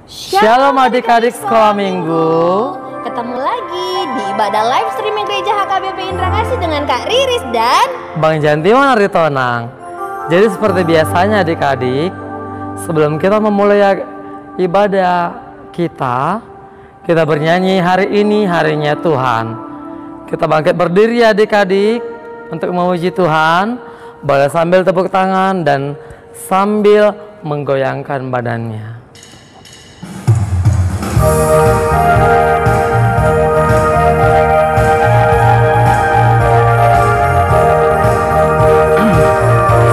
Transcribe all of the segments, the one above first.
Shalom adik-adik sekolah minggu. Ketemu lagi di ibadah live streaming gereja HKBP Indra Kasih dengan Kak Riris dan Bang Jantiwan Aritonang. Jadi seperti biasanya adik-adik, sebelum kita memulai ibadah kita bernyanyi hari ini harinya Tuhan. Kita bangkit berdiri adik-adik untuk memuji Tuhan. Boleh sambil tepuk tangan dan sambil menggoyangkan badannya.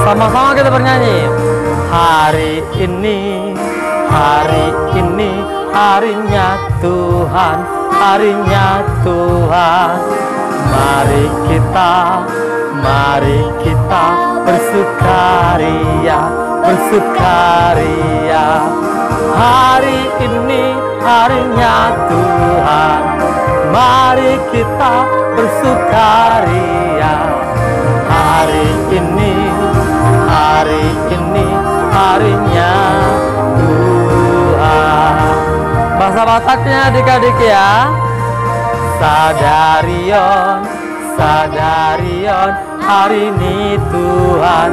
Sama-sama kita bernyanyi. Hari ini harinya Tuhan, harinya Tuhan. Mari kita bersukaria. Hari ini harinya Tuhan, mari kita bersukaria. Hari ini harinya Tuhan. Bahasa Bataknya adik-adik ya. Sadarion, hari ini Tuhan,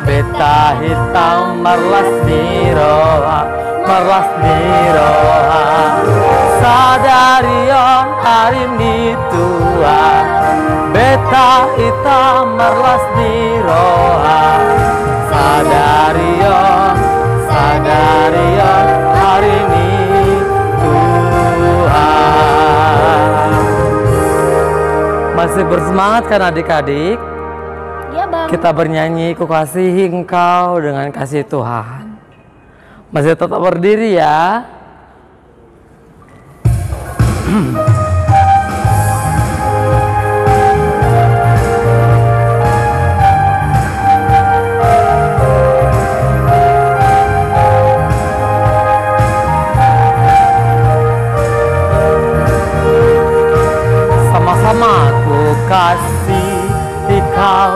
Beta hitam marlas niroha. Sadarion hari ini Tuhan, beta hitam marlas niroha. Sadarion hari ini Tuhan. Masih bersemangat kan adik-adik? ya Bang. Kita bernyanyi Ku Kasihi Engkau dengan kasih Tuhan. Masih tetap berdiri ya. Sama-sama. Ku kasihi kau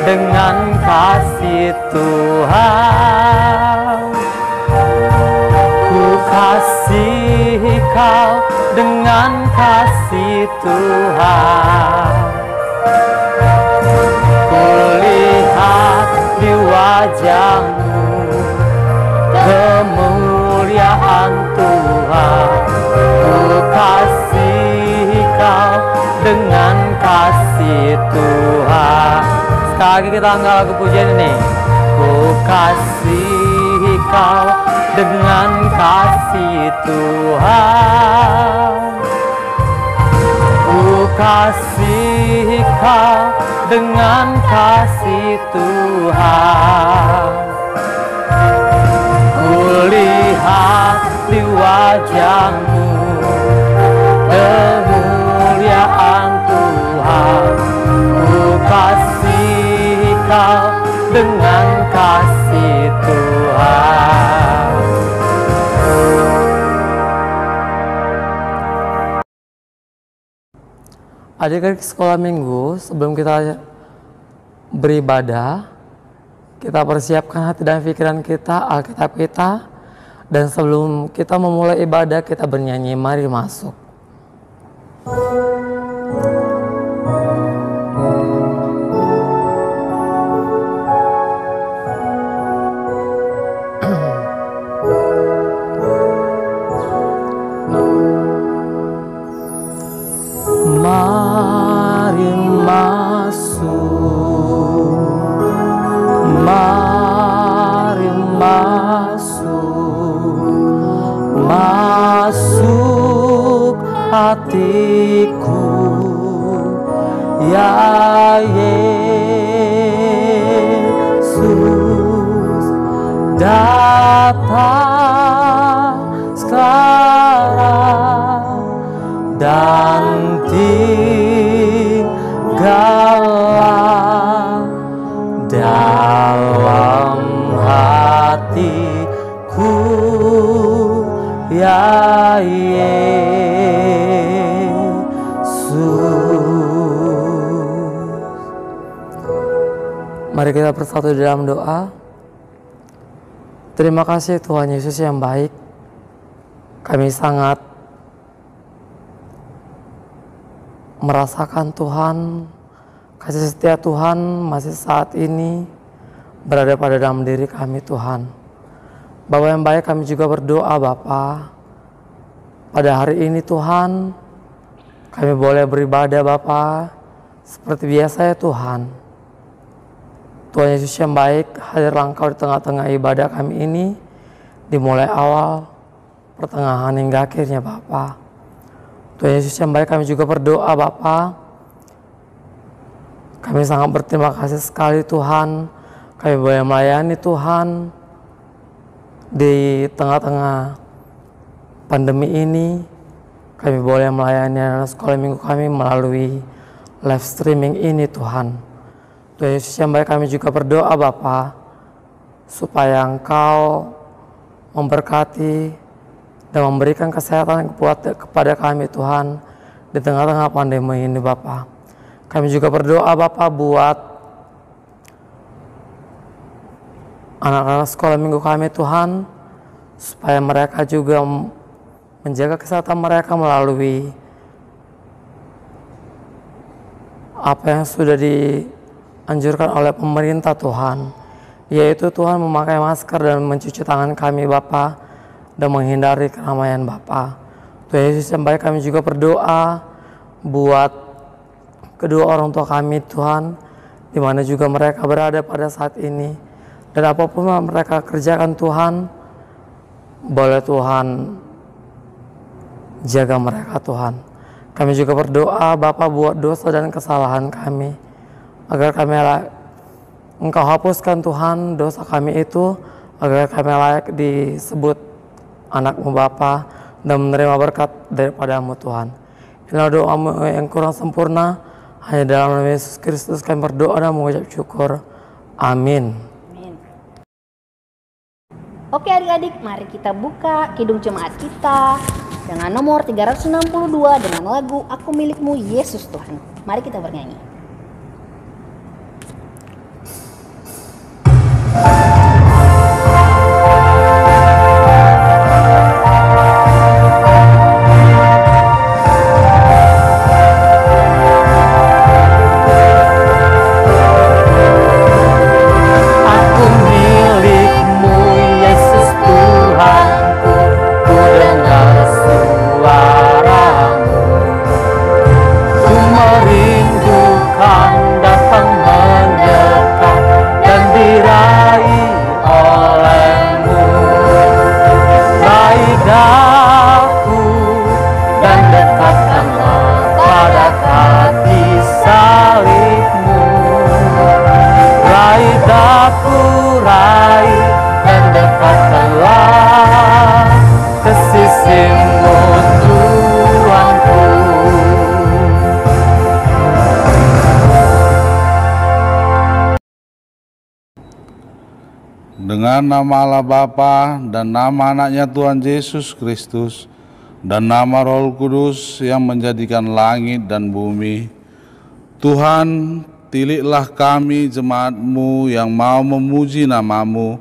dengan kasih Tuhan. Ku kasihi kau dengan kasih Tuhan. Ku lihat di wajahmu kemuliaan Tuhan. Ku kasihi kau dengan kasih Tuhan. Sekali lagi kita angkat lagu pujian ini. Ku kasihi kau dengan kasih Tuhan. Ku kasihi kau dengan kasih Tuhan. Ku lihat di wajahmu kemuliaan Tuhan. Ku kasihi kau dengan kasih Tuhan. Adik-adik sekolah minggu, sebelum kita beribadah, kita persiapkan hati dan pikiran kita, Alkitab kita, dan sebelum kita memulai ibadah, kita bernyanyi Mari Masuk. Mari masuk hatiku ya Yesus, datang sekarang dan tinggallah dalam hatiku ya Yesus. Mari kita bersatu dalam doa. Terima kasih Tuhan Yesus yang baik. Kami sangat merasakan Tuhan, kasih setia Tuhan masih saat ini berada pada dalam diri kami Tuhan. Bapa yang baik, kami juga berdoa Bapa, pada hari ini Tuhan, kami boleh beribadah Bapa seperti biasa ya Tuhan. Tuhan Yesus yang baik, hadirlah Engkau di tengah-tengah ibadah kami ini, dimulai awal, pertengahan hingga akhirnya Bapa. Tuhan Yesus yang baik, kami juga berdoa Bapa. Kami sangat berterima kasih sekali Tuhan, kami boleh melayani Tuhan di tengah-tengah pandemi ini. Kami boleh melayani anak sekolah minggu kami melalui live streaming ini Tuhan. Tuhan Yesus yang baik, kami juga berdoa Bapa, supaya Engkau memberkati dan memberikan kesehatan kepada kami Tuhan di tengah-tengah pandemi ini Bapa. Kami juga berdoa Bapa buat anak-anak sekolah minggu kami Tuhan, supaya mereka juga menjaga kesehatan mereka melalui apa yang sudah dianjurkan oleh pemerintah Tuhan, yaitu Tuhan memakai masker dan mencuci tangan kami Bapa dan menghindari keramaian Bapa. Tuhan Yesus yang baik, kami juga berdoa buat kedua orang tua kami Tuhan, di mana juga mereka berada pada saat ini, dan apapun yang mereka kerjakan Tuhan, boleh Tuhan jaga mereka Tuhan. Kami juga berdoa Bapa buat dosa dan kesalahan kami, agar kami Engkau hapuskan Tuhan dosa kami itu, agar kami layak disebut anak-Mu Bapa dan menerima berkat daripada-Mu Tuhan. Inilah doa-Mu yang kurang sempurna, hanya dalam nama Yesus Kristus kami berdoa dan mengucap syukur. Amin. Oke adik-adik, mari kita buka Kidung Jemaat kita dengan nomor 362 dengan lagu Aku Milikmu Yesus Tuhan. Mari kita bernyanyi. Dengan nama Allah Bapa dan nama anaknya Tuhan Yesus Kristus dan nama Roh Kudus yang menjadikan langit dan bumi, Tuhan, tilihlah kami jemaat-Mu yang mau memuji nama-Mu.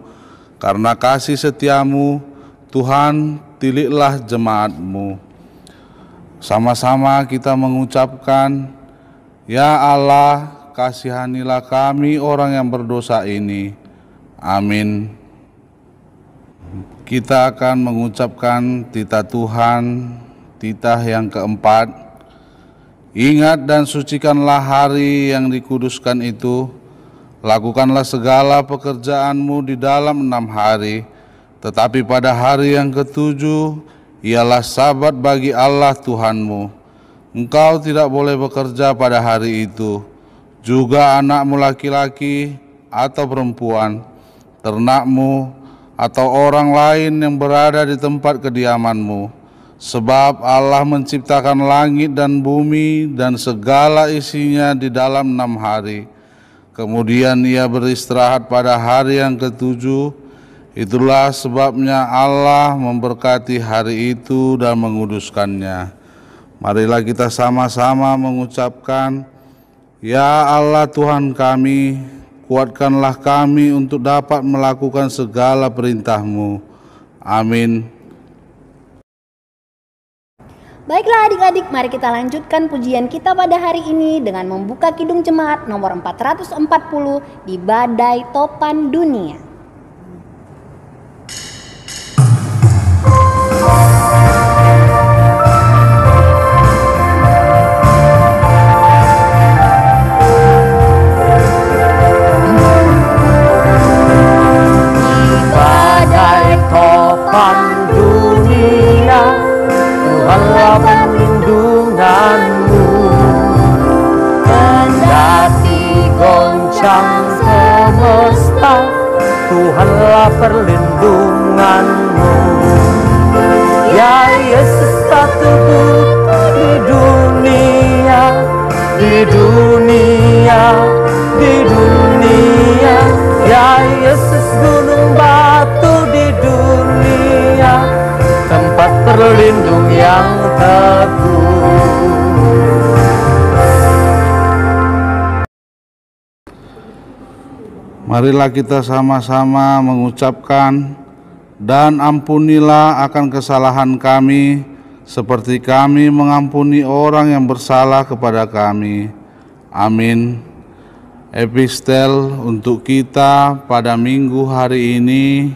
Karena kasih setia-Mu, Tuhan, tilihlah jemaat-Mu. Sama-sama kita mengucapkan, Ya Allah, kasihanilah kami orang yang berdosa ini. Amin. Kita akan mengucapkan titah Tuhan, titah yang keempat. Ingat dan sucikanlah hari yang dikuduskan itu. Lakukanlah segala pekerjaanmu di dalam 6 hari. Tetapi pada hari yang ketujuh, ialah sabat bagi Allah Tuhanmu. Engkau tidak boleh bekerja pada hari itu. Juga anakmu laki-laki atau perempuan, ternakmu, atau orang lain yang berada di tempat kediamanmu. Sebab Allah menciptakan langit dan bumi dan segala isinya di dalam 6 hari. Kemudian Ia beristirahat pada hari yang ketujuh. Itulah sebabnya Allah memberkati hari itu dan menguduskannya. Marilah kita sama-sama mengucapkan, Ya Allah Tuhan kami, kuatkanlah kami untuk dapat melakukan segala perintah-Mu. Amin. Baiklah adik-adik, mari kita lanjutkan pujian kita pada hari ini dengan membuka Kidung Jemaat nomor 440 di Badai Topan Dunia. Tuhanlah perlindunganmu, kendati goncang semesta, Tuhanlah perlindunganmu. Ya Yesus satu di dunia, di dunia, di dunia. Ya Yesus gunung batu di dunia, tempat berlindung yang teguh. Marilah kita sama-sama mengucapkan, dan ampunilah akan kesalahan kami, seperti kami mengampuni orang yang bersalah kepada kami. Amin. Epistel untuk kita pada minggu hari ini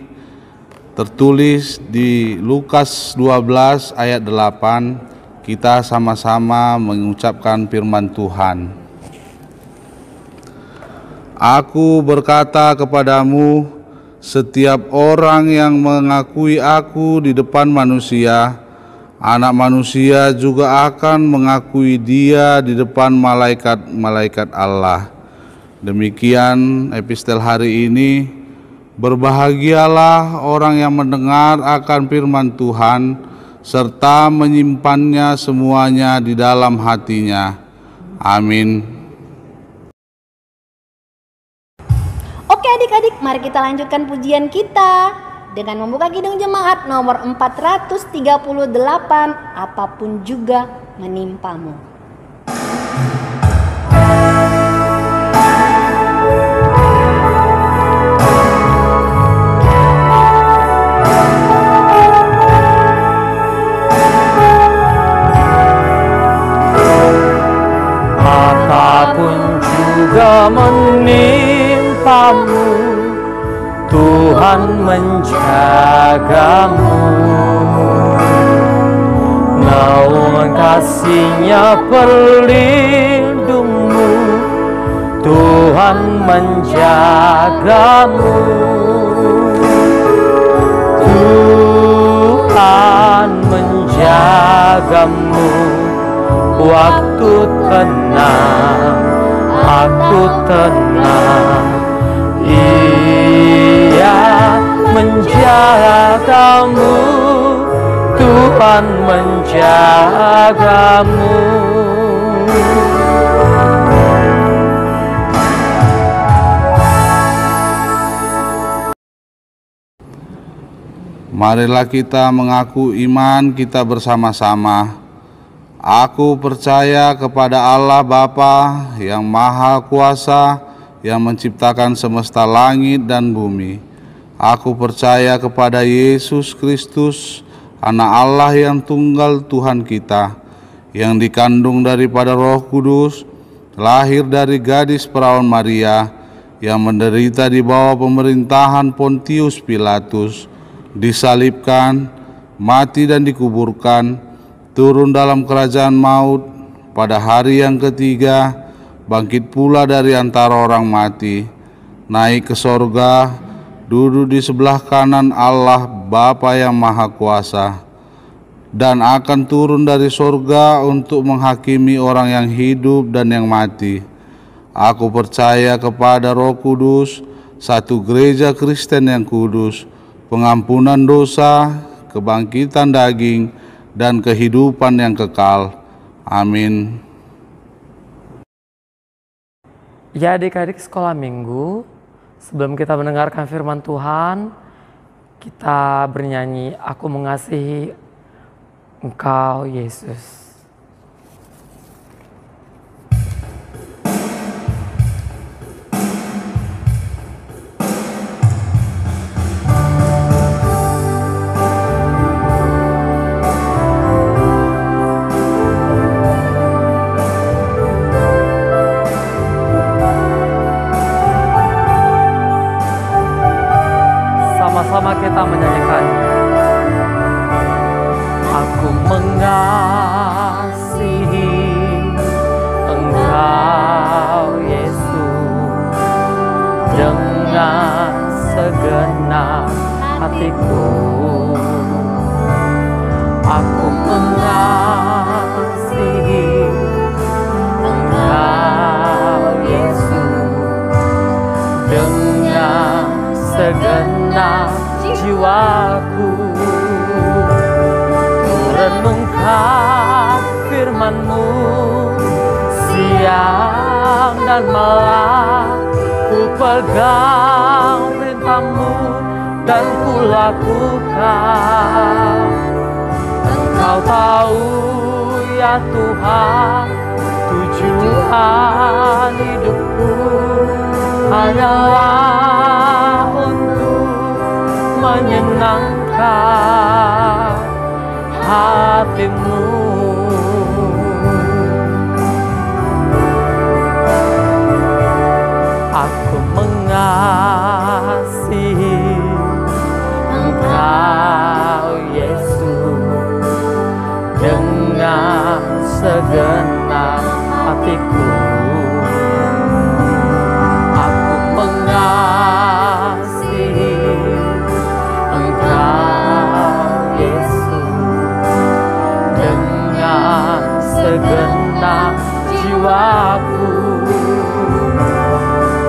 tertulis di Lukas 12 ayat 8. Kita sama-sama mengucapkan firman Tuhan. Aku berkata kepadamu, setiap orang yang mengakui aku di depan manusia, Anak Manusia juga akan mengakui dia di depan malaikat-malaikat Allah. Demikian epistel hari ini. Berbahagialah orang yang mendengar akan firman Tuhan, serta menyimpannya semuanya di dalam hatinya. Amin. Oke adik-adik, mari kita lanjutkan pujian kita dengan membuka Kidung Jemaat nomor 438, apapun juga menimpamu. Apapun juga menimpamu, Tuhan menjagamu. Naungan kasih-Nya pelindungmu, Tuhan menjagamu. Tuhan menjagamu. Waktu tenang, aku tenang. Ia menjagamu, Tuhan menjagamu. Marilah kita mengaku iman kita bersama-sama. Aku percaya kepada Allah Bapa yang Maha Kuasa, yang menciptakan semesta langit dan bumi. Aku percaya kepada Yesus Kristus, Anak Allah yang tunggal Tuhan kita, yang dikandung daripada Roh Kudus, lahir dari gadis perawan Maria, yang menderita di bawah pemerintahan Pontius Pilatus, disalibkan, mati dan dikuburkan, turun dalam kerajaan maut, pada hari yang ketiga bangkit pula dari antara orang mati, naik ke sorga, duduk di sebelah kanan Allah Bapa yang Maha Kuasa, dan akan turun dari sorga untuk menghakimi orang yang hidup dan yang mati. Aku percaya kepada Roh Kudus, satu gereja Kristen yang kudus, pengampunan dosa, kebangkitan daging, dan kehidupan yang kekal. Amin. Ya adik-adik sekolah minggu, sebelum kita mendengarkan firman Tuhan, kita bernyanyi, Aku Mengasihi Engkau Yesus. sama-sama kita menyanyikannya. Aku mengasihi Engkau Yesus dengan segenap hatiku. Aku mengasihi Engkau Yesus dengan segenap jiwaku. Ku renungkan firman-Mu siang dan malam, ku pegang perintah-Mu dan ku lakukan. Engkau tahu ya Tuhan, tujuan hidupku hanyalah untuk menyenangkan hati-Mu. Aku mengasihi Engkau Yesus dengan segenap hatiku. Aku mengasihi Engkau Yesus dengan segenap jiwaku.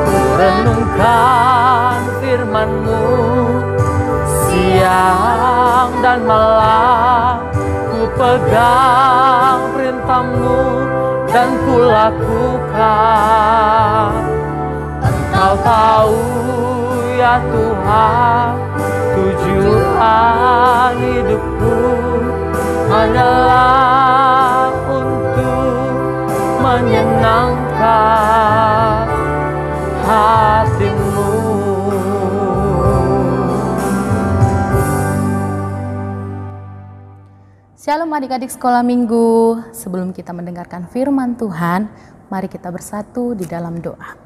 Ku renungkan firman-Mu siang dan malam, ku pegang perintah-Mu dan ku lakukan. Engkau tahu ya Tuhan, tujuan hidupku hanyalah untuk menyenangkan hati-Mu. Shalom adik-adik sekolah minggu. Sebelum kita mendengarkan firman Tuhan, mari kita bersatu di dalam doa.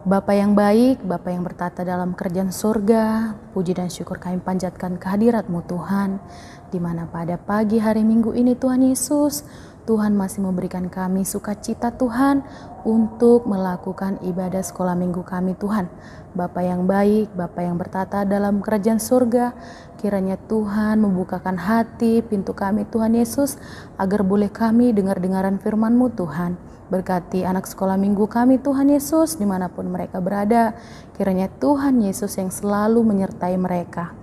Bapa yang baik, Bapa yang bertata dalam kerajaan surga, puji dan syukur kami panjatkan kehadirat-Mu Tuhan, di mana pada pagi hari Minggu ini Tuhan Yesus, Tuhan masih memberikan kami sukacita Tuhan untuk melakukan ibadah sekolah minggu kami Tuhan. Bapa yang baik, Bapa yang bertata dalam kerajaan surga, kiranya Tuhan membukakan hati, pintu kami Tuhan Yesus, agar boleh kami dengar-dengaran firman-Mu Tuhan. Berkati anak sekolah minggu kami Tuhan Yesus, dimanapun mereka berada, kiranya Tuhan Yesus yang selalu menyertai mereka.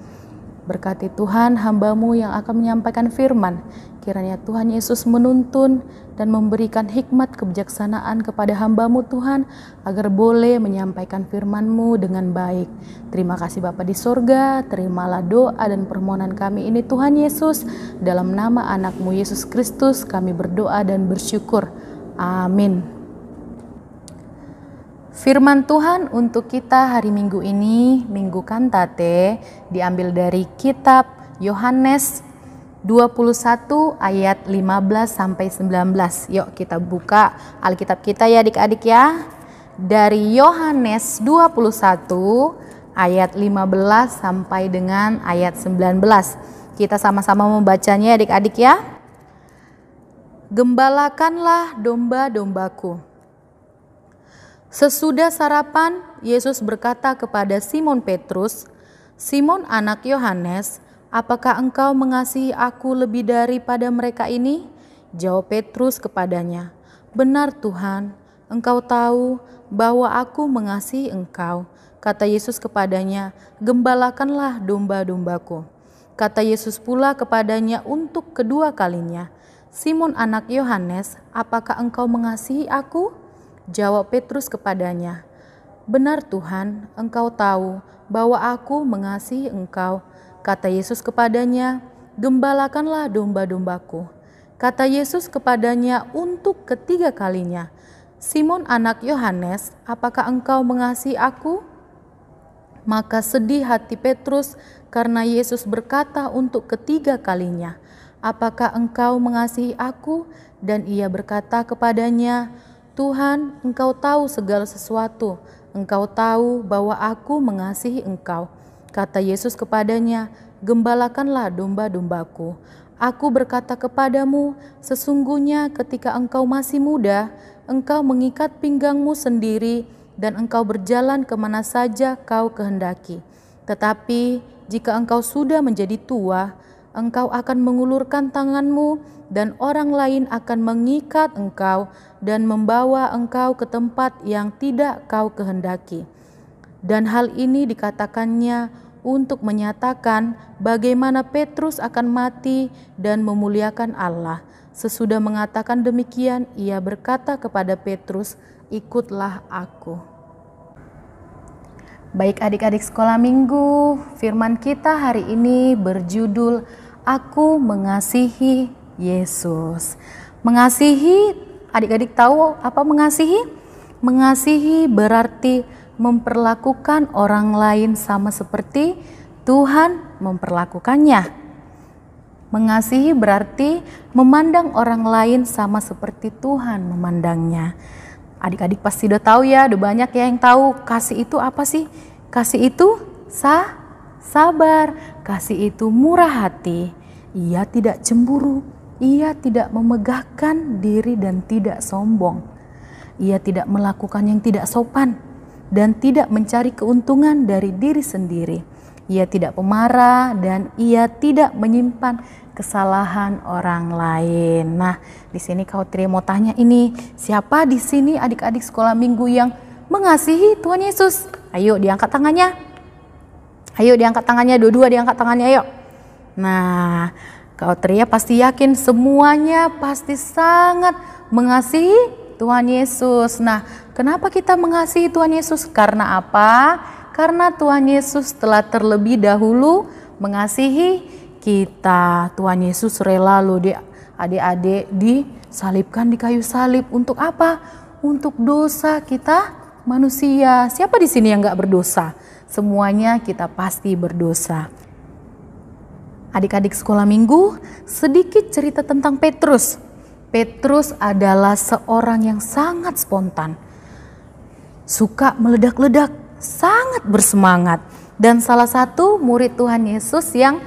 Berkati Tuhan hamba-Mu yang akan menyampaikan firman, kiranya Tuhan Yesus menuntun dan memberikan hikmat kebijaksanaan kepada hamba-Mu Tuhan, agar boleh menyampaikan firman-Mu dengan baik. Terima kasih Bapa di sorga, terimalah doa dan permohonan kami ini Tuhan Yesus, dalam nama anak-Mu Yesus Kristus kami berdoa dan bersyukur. Amin. Firman Tuhan untuk kita hari Minggu ini, Minggu Kantate, diambil dari kitab Yohanes 21 ayat 15 sampai 19. Yuk kita buka Alkitab kita ya adik-adik ya. Dari Yohanes 21 ayat 15 sampai dengan ayat 19. Kita sama-sama membacanya adik-adik ya. Gembalakanlah domba-dombaku. Sesudah sarapan, Yesus berkata kepada Simon Petrus, "Simon anak Yohanes, apakah engkau mengasihi aku lebih daripada mereka ini?" Jawab Petrus kepadanya, "Benar Tuhan, engkau tahu bahwa aku mengasihi engkau." Kata Yesus kepadanya, "Gembalakanlah domba-dombaku." Kata Yesus pula kepadanya untuk kedua kalinya, "Simon anak Yohanes, apakah engkau mengasihi aku?" Jawab Petrus kepadanya, "Benar Tuhan, engkau tahu bahwa aku mengasihi engkau." Kata Yesus kepadanya, "Gembalakanlah domba-dombaku." Kata Yesus kepadanya untuk ketiga kalinya, "Simon anak Yohanes, apakah engkau mengasihi aku?" Maka sedih hati Petrus karena Yesus berkata untuk ketiga kalinya, "Apakah engkau mengasihi aku?" Dan ia berkata kepadanya, Tuhan, Engkau tahu segala sesuatu. Engkau tahu bahwa aku mengasihi Engkau. Kata Yesus kepadanya, gembalakanlah domba-dombaku. Aku berkata kepadamu, sesungguhnya ketika engkau masih muda, engkau mengikat pinggangmu sendiri dan engkau berjalan kemana saja kau kehendaki. Tetapi jika engkau sudah menjadi tua, engkau akan mengulurkan tanganmu dan orang lain akan mengikat engkau dan membawa engkau ke tempat yang tidak kau kehendaki. Dan hal ini dikatakannya untuk menyatakan bagaimana Petrus akan mati dan memuliakan Allah. Sesudah mengatakan demikian, ia berkata kepada Petrus, ikutlah aku. Baik adik-adik sekolah minggu, firman kita hari ini berjudul Aku Mengasihi Yesus. Mengasihi, adik-adik tahu apa mengasihi? Mengasihi berarti memperlakukan orang lain sama seperti Tuhan memperlakukannya. Mengasihi berarti memandang orang lain sama seperti Tuhan memandangnya. Adik-adik pasti udah tahu ya, udah banyak ya yang tahu kasih itu apa sih? Kasih itu sabar, kasih itu murah hati, ia tidak cemburu, ia tidak memegahkan diri dan tidak sombong, ia tidak melakukan yang tidak sopan dan tidak mencari keuntungan dari diri sendiri. Ia tidak pemarah dan ia tidak menyimpan kesalahan orang lain. Nah, di sini Kak Tri mau tanya ini, siapa di sini adik-adik sekolah minggu yang mengasihi Tuhan Yesus? Ayo diangkat tangannya. Ayo diangkat tangannya, dua-dua diangkat tangannya, ayo. Nah, Kak Tri pasti yakin semuanya pasti sangat mengasihi Tuhan Yesus. Nah, kenapa kita mengasihi Tuhan Yesus? Karena apa? Karena Tuhan Yesus telah terlebih dahulu mengasihi kita. Tuhan Yesus rela loh adik-adik disalibkan di kayu salib. Untuk apa? Untuk dosa kita manusia. Siapa di sini yang gak berdosa? Semuanya kita pasti berdosa. Adik-adik sekolah minggu, sedikit cerita tentang Petrus. Petrus adalah seorang yang sangat spontan, suka meledak-ledak, sangat bersemangat, dan salah satu murid Tuhan Yesus yang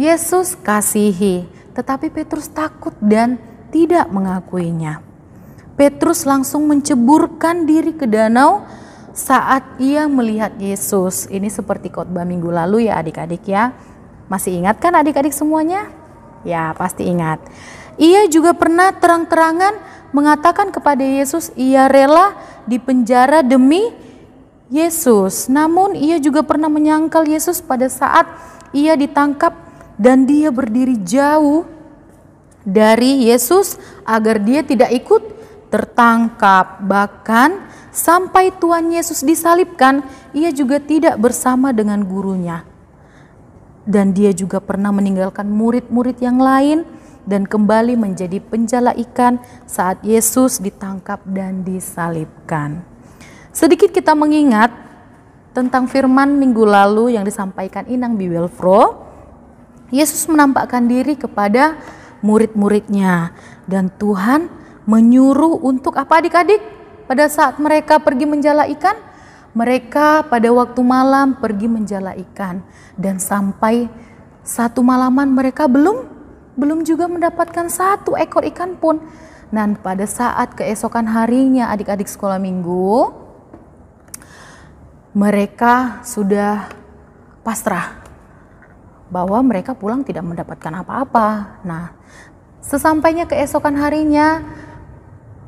Yesus kasihi. Tetapi Petrus takut dan tidak mengakuinya. Petrus langsung menceburkan diri ke danau saat ia melihat Yesus. Ini seperti khotbah minggu lalu ya adik-adik ya. Masih ingat kan adik-adik semuanya? Ya pasti ingat. Ia juga pernah terang-terangan mengatakan kepada Yesus ia rela dipenjara demi Yesus. Namun ia juga pernah menyangkal Yesus pada saat ia ditangkap dan dia berdiri jauh dari Yesus agar dia tidak ikut tertangkap. Bahkan sampai Tuhan Yesus disalibkan, ia juga tidak bersama dengan gurunya. Dan dia juga pernah meninggalkan murid-murid yang lain dan kembali menjadi penjala ikan saat Yesus ditangkap dan disalibkan. Sedikit kita mengingat tentang firman minggu lalu yang disampaikan Inang Biwelfro. Yesus menampakkan diri kepada murid-muridnya dan Tuhan menyuruh untuk apa adik-adik? Pada saat mereka pergi menjala ikan, mereka pada waktu malam pergi menjala ikan dan sampai satu malaman mereka belum juga mendapatkan satu ekor ikan pun. Dan pada saat keesokan harinya adik-adik sekolah minggu, mereka sudah pasrah bahwa mereka pulang tidak mendapatkan apa-apa. Nah, sesampainya keesokan harinya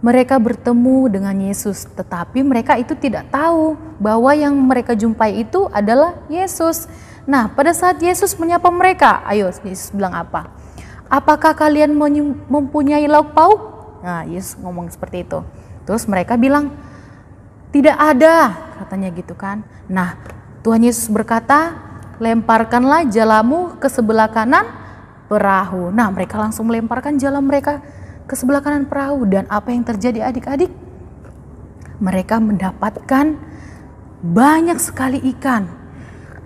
mereka bertemu dengan Yesus, tetapi mereka itu tidak tahu bahwa yang mereka jumpai itu adalah Yesus. Nah, pada saat Yesus menyapa mereka, ayo Yesus bilang apa? Apakah kalian mempunyai lauk pauk? Nah, Yesus ngomong seperti itu. Terus mereka bilang, tidak ada, katanya gitu kan. Nah, Tuhan Yesus berkata, lemparkanlah jalamu ke sebelah kanan perahu. Nah, mereka langsung melemparkan jala mereka ke sebelah kanan perahu. Dan apa yang terjadi adik-adik? Mereka mendapatkan banyak sekali ikan.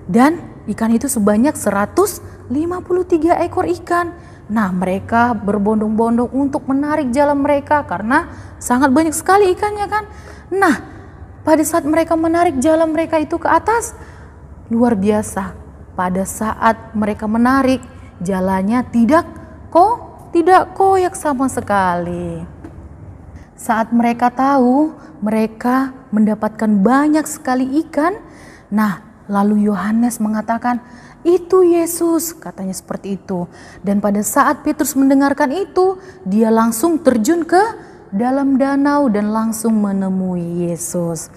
Dan ikan itu sebanyak 153 ekor ikan. Nah, mereka berbondong-bondong untuk menarik jala mereka karena sangat banyak sekali ikannya kan. Nah, pada saat mereka menarik jala mereka itu ke atas, luar biasa. Pada saat mereka menarik, jalannya tidak koyak sama sekali. Saat mereka tahu mereka mendapatkan banyak sekali ikan, nah lalu Yohanes mengatakan, "Itu Yesus," katanya seperti itu. Dan pada saat Petrus mendengarkan itu, dia langsung terjun ke dalam danau dan langsung menemui Yesus.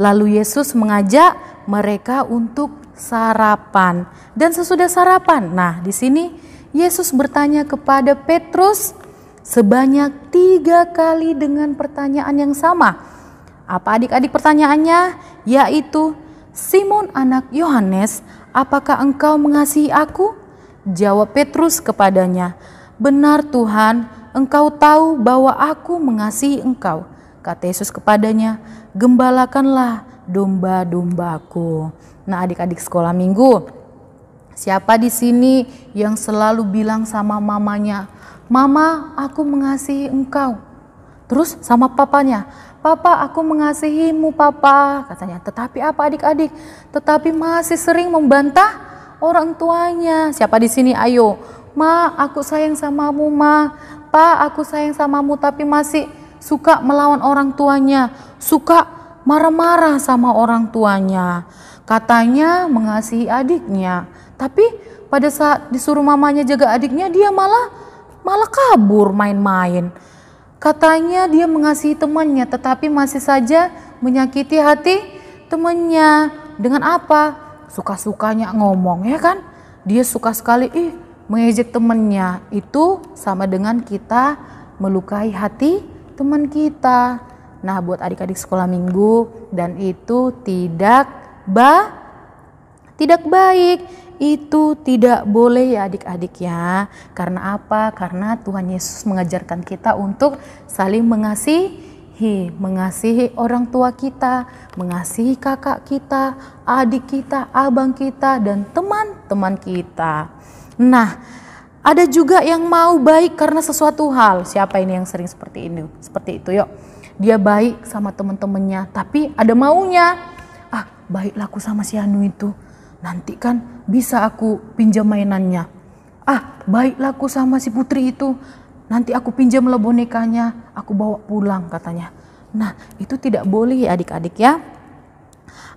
Lalu Yesus mengajak mereka untuk sarapan. Dan sesudah sarapan, nah di sini Yesus bertanya kepada Petrus sebanyak 3 kali dengan pertanyaan yang sama. Apa adik-adik pertanyaannya? Yaitu, "Simon anak Yohanes, apakah engkau mengasihi aku?" Jawab Petrus kepadanya, "Benar Tuhan, engkau tahu bahwa aku mengasihi engkau." Kata Yesus kepadanya, "Gembalakanlah domba-dombaku." Nah, adik-adik sekolah minggu, siapa di sini yang selalu bilang sama mamanya, "Mama, aku mengasihi engkau." Terus sama papanya, "Papa, aku mengasihimu papa," katanya. Tetapi apa adik-adik? Tetapi masih sering membantah orang tuanya. Siapa di sini? Ayo, "Ma, aku sayang samamu, Ma. Pa, aku sayang samamu," tapi masih suka melawan orang tuanya, suka marah-marah sama orang tuanya. Katanya mengasihi adiknya, tapi pada saat disuruh mamanya jaga adiknya, dia malah kabur main-main. Katanya dia mengasihi temannya, tetapi masih saja menyakiti hati temannya. Dengan apa? Suka-sukanya ngomong, ya kan? Dia suka sekali mengejek temannya. Itu sama dengan kita melukai hati teman kita. Nah, buat adik-adik sekolah minggu, dan itu tidak baik. Itu tidak boleh ya adik-adik ya. Karena apa? Karena Tuhan Yesus mengajarkan kita untuk saling mengasihi orang tua kita, mengasihi kakak kita, adik kita, abang kita, dan teman-teman kita. Nah, ada juga yang mau baik karena sesuatu hal. Siapa ini yang sering seperti ini? Seperti itu, yuk. Dia baik sama teman-temannya, tapi ada maunya. Baiklah aku sama si Anu itu, nanti kan bisa aku pinjam mainannya. Baiklah aku sama si Putri itu, nanti aku pinjamlah bonekanya, aku bawa pulang, katanya. Nah, itu tidak boleh ya adik-adik ya.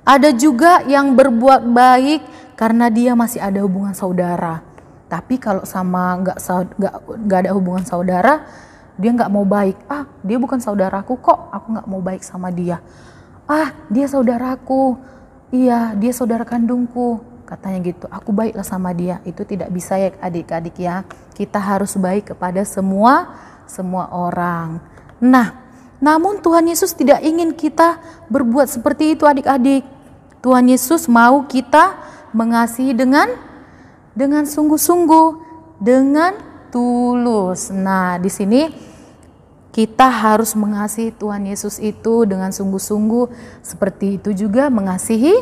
Ada juga yang berbuat baik karena dia masih ada hubungan saudara. Tapi kalau sama nggak ada hubungan saudara, dia nggak mau baik. Dia bukan saudaraku kok, aku nggak mau baik sama dia. Dia saudaraku, iya dia saudara kandungku, katanya gitu. Aku baiklah sama dia. Itu tidak bisa ya adik-adik ya. Kita harus baik kepada semua orang. Nah, namun Tuhan Yesus tidak ingin kita berbuat seperti itu adik-adik. Tuhan Yesus mau kita mengasihi dengan sungguh-sungguh, dengan tulus. Nah, di sini kita harus mengasihi Tuhan Yesus itu dengan sungguh-sungguh. Seperti itu juga mengasihi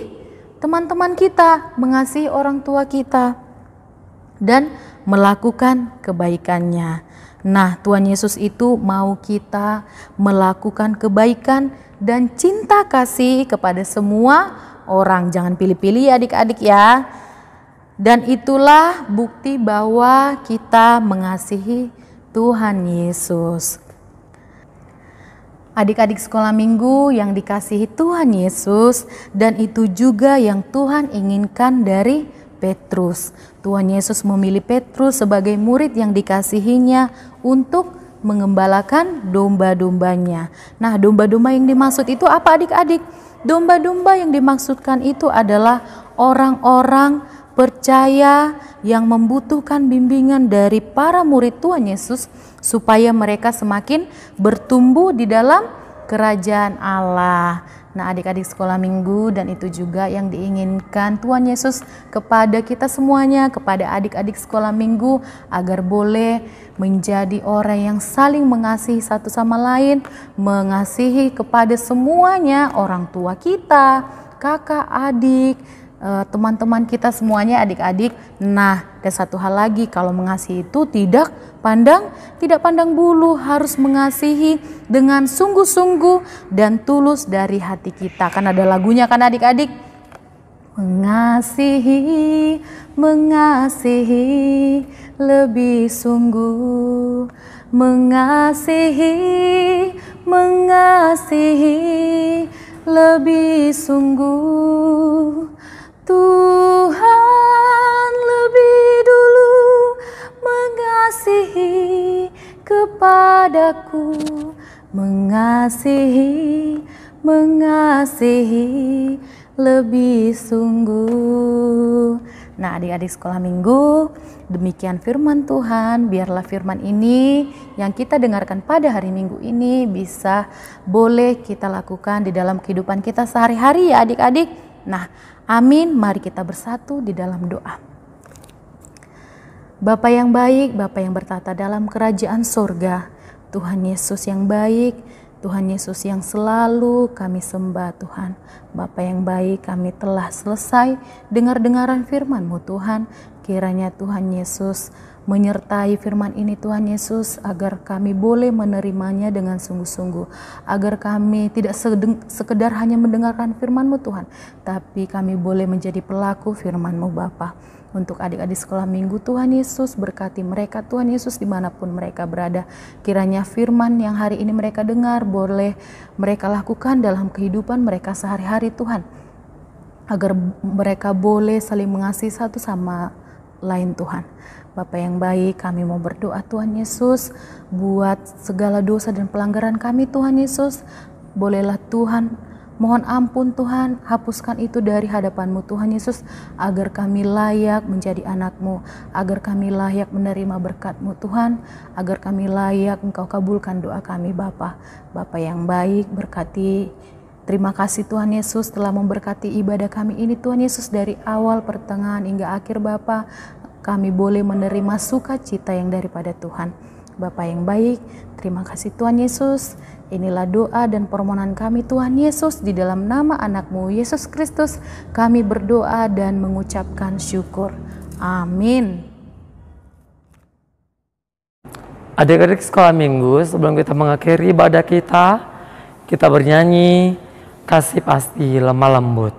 teman-teman kita, mengasihi orang tua kita, dan melakukan kebaikannya. Nah, Tuhan Yesus itu mau kita melakukan kebaikan dan cinta kasih kepada semua orang. Jangan pilih-pilih ya adik-adik ya. Dan itulah bukti bahwa kita mengasihi Tuhan Yesus. Adik-adik sekolah minggu yang dikasihi Tuhan Yesus, dan itu juga yang Tuhan inginkan dari Petrus. Tuhan Yesus memilih Petrus sebagai murid yang dikasihinya untuk mengembalakan domba-dombanya. Nah, domba-domba yang dimaksud itu apa adik-adik? Domba-domba yang dimaksudkan itu adalah orang-orang percaya yang membutuhkan bimbingan dari para murid Tuhan Yesus supaya mereka semakin bertumbuh di dalam kerajaan Allah. Nah, adik-adik sekolah minggu, dan itu juga yang diinginkan Tuhan Yesus kepada kita semuanya, kepada adik-adik sekolah minggu, agar boleh menjadi orang yang saling mengasihi satu sama lain, mengasihi kepada semuanya, orang tua kita, kakak, adik, teman-teman kita semuanya, adik-adik. Nah, dan satu hal lagi, kalau mengasihi itu tidak pandang bulu, harus mengasihi dengan sungguh-sungguh dan tulus dari hati kita. Kan ada lagunya kan adik-adik? Mengasihi lebih sungguh, mengasihi lebih sungguh. Tuhan lebih dulu mengasihi kepadaku, mengasihi lebih sungguh. Nah, adik-adik sekolah minggu, demikian firman Tuhan. Biarlah firman ini yang kita dengarkan pada hari Minggu ini bisa boleh kita lakukan di dalam kehidupan kita sehari-hari ya adik-adik. Nah, amin. Mari kita bersatu di dalam doa. Bapa yang baik, Bapa yang bertata dalam kerajaan surga, Tuhan Yesus yang baik, Tuhan Yesus yang selalu kami sembah Tuhan. Bapa yang baik, kami telah selesai dengar-dengaran firman-Mu Tuhan. Kiranya Tuhan Yesus menyertai firman ini Tuhan Yesus, agar kami boleh menerimanya dengan sungguh-sungguh, agar kami tidak sekedar hanya mendengarkan firman-Mu Tuhan, tapi kami boleh menjadi pelaku firman-Mu Bapa. Untuk adik-adik sekolah minggu, Tuhan Yesus berkati mereka Tuhan Yesus dimanapun mereka berada. Kiranya firman yang hari ini mereka dengar boleh mereka lakukan dalam kehidupan mereka sehari-hari Tuhan, agar mereka boleh saling mengasihi satu sama lain Tuhan. Bapa yang baik, kami mau berdoa Tuhan Yesus buat segala dosa dan pelanggaran kami Tuhan Yesus. Bolehlah Tuhan, mohon ampun Tuhan, hapuskan itu dari hadapan-Mu Tuhan Yesus, agar kami layak menjadi anak-Mu, agar kami layak menerima berkat-Mu Tuhan, agar kami layak Engkau kabulkan doa kami Bapa. Bapa yang baik, berkati. Terima kasih Tuhan Yesus telah memberkati ibadah kami ini Tuhan Yesus, dari awal, pertengahan hingga akhir Bapa. Kami boleh menerima sukacita yang daripada Tuhan. Bapa yang baik, terima kasih Tuhan Yesus. Inilah doa dan permohonan kami Tuhan Yesus, di dalam nama anak-Mu Yesus Kristus kami berdoa dan mengucapkan syukur. Amin. Adik-adik sekolah minggu, sebelum kita mengakhiri ibadah kita bernyanyi Kasih Pasti Lemah Lembut.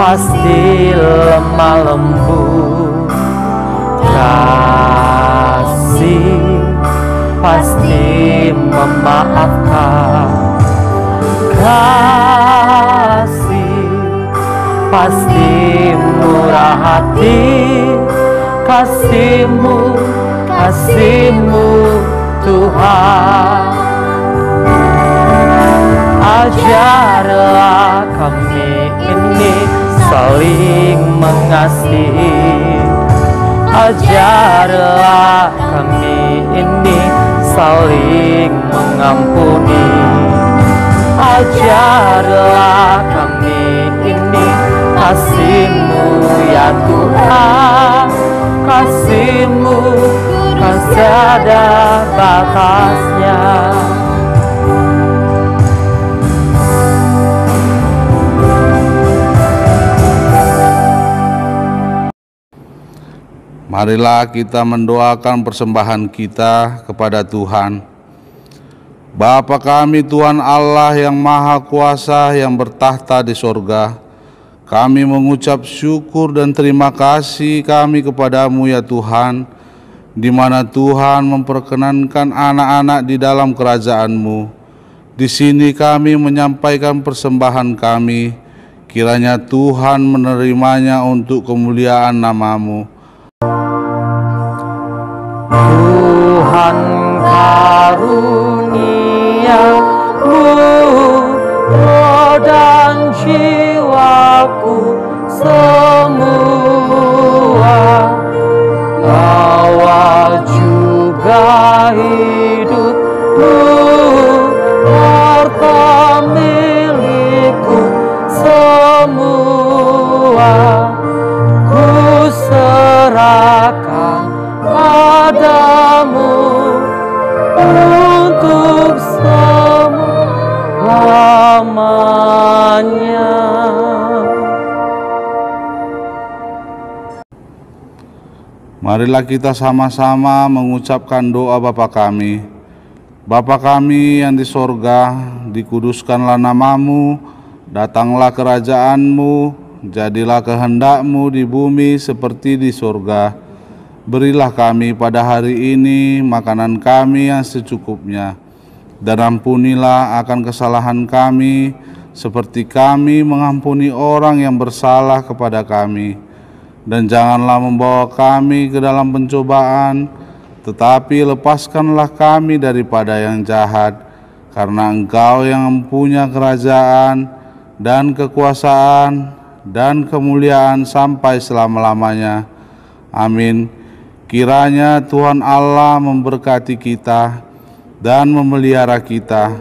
Pasti lemah lembut, kasih pasti memaafkan, kasih pasti murah hati, kasih-Mu Tuhan. Ajarlah kami ini saling mengasihi, ajarlah kami ini saling mengampuni, ajarlah kami ini kasih-Mu ya Tuhan, kasih-Mu kan tiada batasnya. Marilah kita mendoakan persembahan kita kepada Tuhan. Bapa kami Tuhan Allah yang Maha Kuasa yang bertahta di sorga, kami mengucap syukur dan terima kasih kami kepadamu ya Tuhan, di mana Tuhan memperkenankan anak-anak di dalam kerajaan-Mu. Di sini kami menyampaikan persembahan kami, kiranya Tuhan menerimanya untuk kemuliaan nama-Mu. Tuhan karunia-Mu, roh dan jiwaku semua, awal juga hidupmu, harta milikku semua, ku serahkan padamu untuk selamanya. Marilah kita sama-sama mengucapkan doa Bapa kami. Bapa kami yang di sorga, dikuduskanlah namamu, datanglah kerajaanmu, jadilah kehendakmu di bumi seperti di sorga. Berilah kami pada hari ini makanan kami yang secukupnya, dan ampunilah akan kesalahan kami, seperti kami mengampuni orang yang bersalah kepada kami. Dan janganlah membawa kami ke dalam pencobaan, tetapi lepaskanlah kami daripada yang jahat, karena Engkau yang mempunyai kerajaan, dan kekuasaan, dan kemuliaan sampai selama-lamanya. Amin. Kiranya Tuhan Allah memberkati kita dan memelihara kita.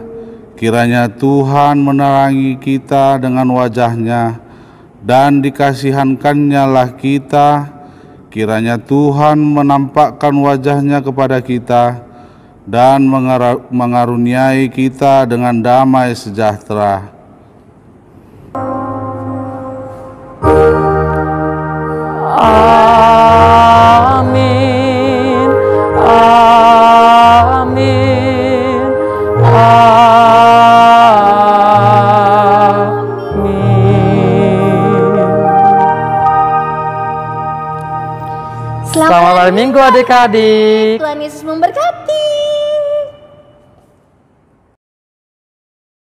Kiranya Tuhan menerangi kita dengan wajah-Nya, dan dikasihankannya lah kita. Kiranya Tuhan menampakkan wajah-Nya kepada kita dan mengaruniai kita dengan damai sejahtera. Amin, amin, Selamat hari Minggu adik-adik. Tuhan Yesus memberkati.